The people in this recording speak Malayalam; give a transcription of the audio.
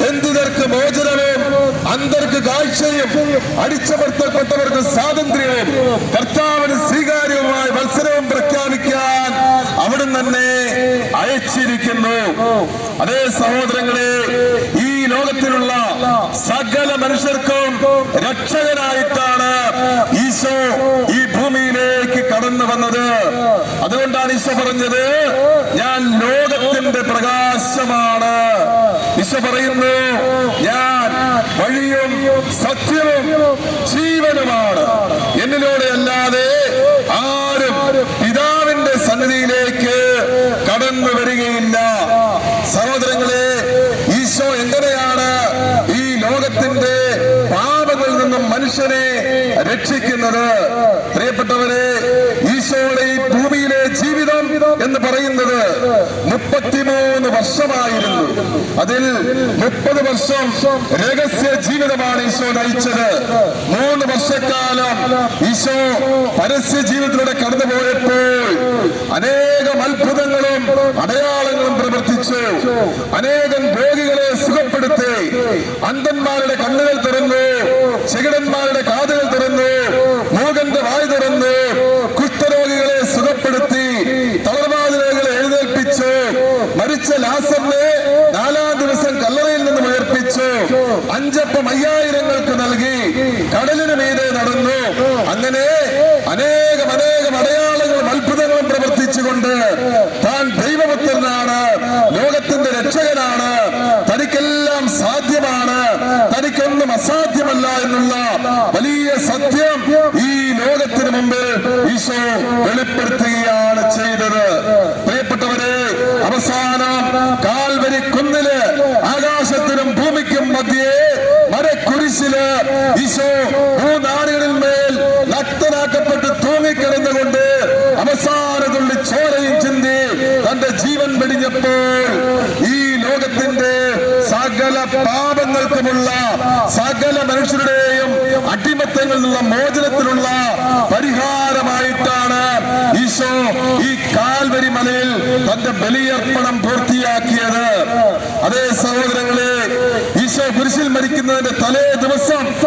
ബന്ധിതർക്ക് മോചനവും അന്ധർക്ക് കാഴ്ചയും അടിച്ചമർത്തപ്പെട്ടവർക്ക് സ്വാതന്ത്ര്യവും കർത്താവിന് സ്വീകാര്യവുമായ മത്സരവും പ്രഖ്യാപിക്കാൻ അവിടുന്ന് തന്നെ അയച്ചിരിക്കുന്നു. അതേ സഹോദരങ്ങളെ, ഈ ലോകത്തിലുള്ള സകല മനുഷ്യർക്കും രക്ഷകനായിട്ടാണ് ഈശോ ഈ ഭൂമിയിലേക്ക് കടന്നു വന്നത്. അതുകൊണ്ടാണ് ഈശോ പറഞ്ഞത്, ഞാൻ ലോകത്തിന്റെ പ്രകാശമാണ്. ഈശോ പറയുന്നു, ഞാൻ വഴിയും സത്യവും ജീവനുമാണ്. എന്നിലൂടെ അല്ലാതെ ആരും പിതാവിന്റെ സന്നിധിയിലേക്ക് കടന്നു വരികയില്ല. സഹോദരങ്ങളെ, ഈശോ എങ്ങനെയാണ് ഈ ലോകത്തിന്റെ പാപങ്ങളിൽ നിന്നും മനുഷ്യനെ രക്ഷിക്കുന്നത്? പ്രിയപ്പെട്ടവരെ, ഈശോയുടെ ഈ ഭൂമിയിലെ ജീവിതം എന്ന് പറയുന്നത് 33 വർഷമായിരുന്നു. അതിൽ 30 വർഷം രഹസ്യ ജീവിതമാണ് ഈശോ നയിച്ചത്. 3 വർഷക്കാലം ഈശോ പരസ്യ ജീവിതത്തിലൂടെ കടന്നുപോയപ്പോൾ അനേകം അത്ഭുതങ്ങളും അടയാളങ്ങളും പ്രവർത്തിച്ചു. അനേകം രോഗികളെ സുഖപ്പെടുത്തി, അന്ധന്മാരുടെ കണ്ണുകൾ തുറന്നു, ചെകിടന്മാരുടെ കാതുകൾ തുറന്നു, മൂകന്റെ വായ് തുറന്നു, കുഷ്ഠരോഗികളെ സുഖപ്പെടുത്തി, തളർവാതികളെ എഴുന്നേൽപ്പിച്ചു, മരിച്ച ലാസറിനെ 4-ാം ദിവസം കല്ലറയിൽ നിന്നും ഉയർപ്പിച്ചു, 5 അപ്പം 5000-ങ്ങൾക്ക് നൽകി, കടലിന് മീതെ നടന്നു. അങ്ങനെ അനേകം അടയാളങ്ങളും അത്ഭുതങ്ങളും പ്രവർത്തിച്ചുകൊണ്ട് താൻ ദൈവപുത്രനാണ്, ലോകത്തിന്റെ രക്ഷകനാണ്, തനിക്കെല്ലാം സാധ്യമാണ്, തനിക്കൊന്നും അസാധ്യമല്ല എന്നുള്ള വലിയ സത്യം ഈ ലോകത്തിന് മുമ്പിൽ ഈശോ വെളിപ്പെടുത്തുകയാണ് ചെയ്തത്. പ്രിയപ്പെട്ടവരെ, അവസാനം കാൽവരി കുന്നില് ആകാശത്തിനും ഭൂമിക്കും മധ്യേ മരക്കുരിശില് ഈശോ 3 ആണികളിൽ മേൽ നഗ്നനാക്കപ്പെട്ട് തൂങ്ങിക്കിടന്നുകൊണ്ട് അവസാനത്തുള്ളി ചോരയും ചിന്തി തന്റെ ജീവൻ വെടിഞ്ഞപ്പോൾ ഈ ലോകത്തിന്റെ സകല പാപങ്ങൾക്കുമുള്ള, സകല മനുഷ്യരുടെയും അടിമത്തങ്ങളിൽ നിന്നുള്ള മോചനത്തിനുള്ള പരിഹാരമായിട്ടാണ് ഈശോ ഈ കാൽവരി മലയിൽ തന്റെ ബലിയർപ്പണം പൂർത്തിയാക്കിയത്. അതേ സഹോദരങ്ങളെ, ഈശോ കുരിശിൽ മരിക്കുന്നതിന്റെ തലേ ദിവസം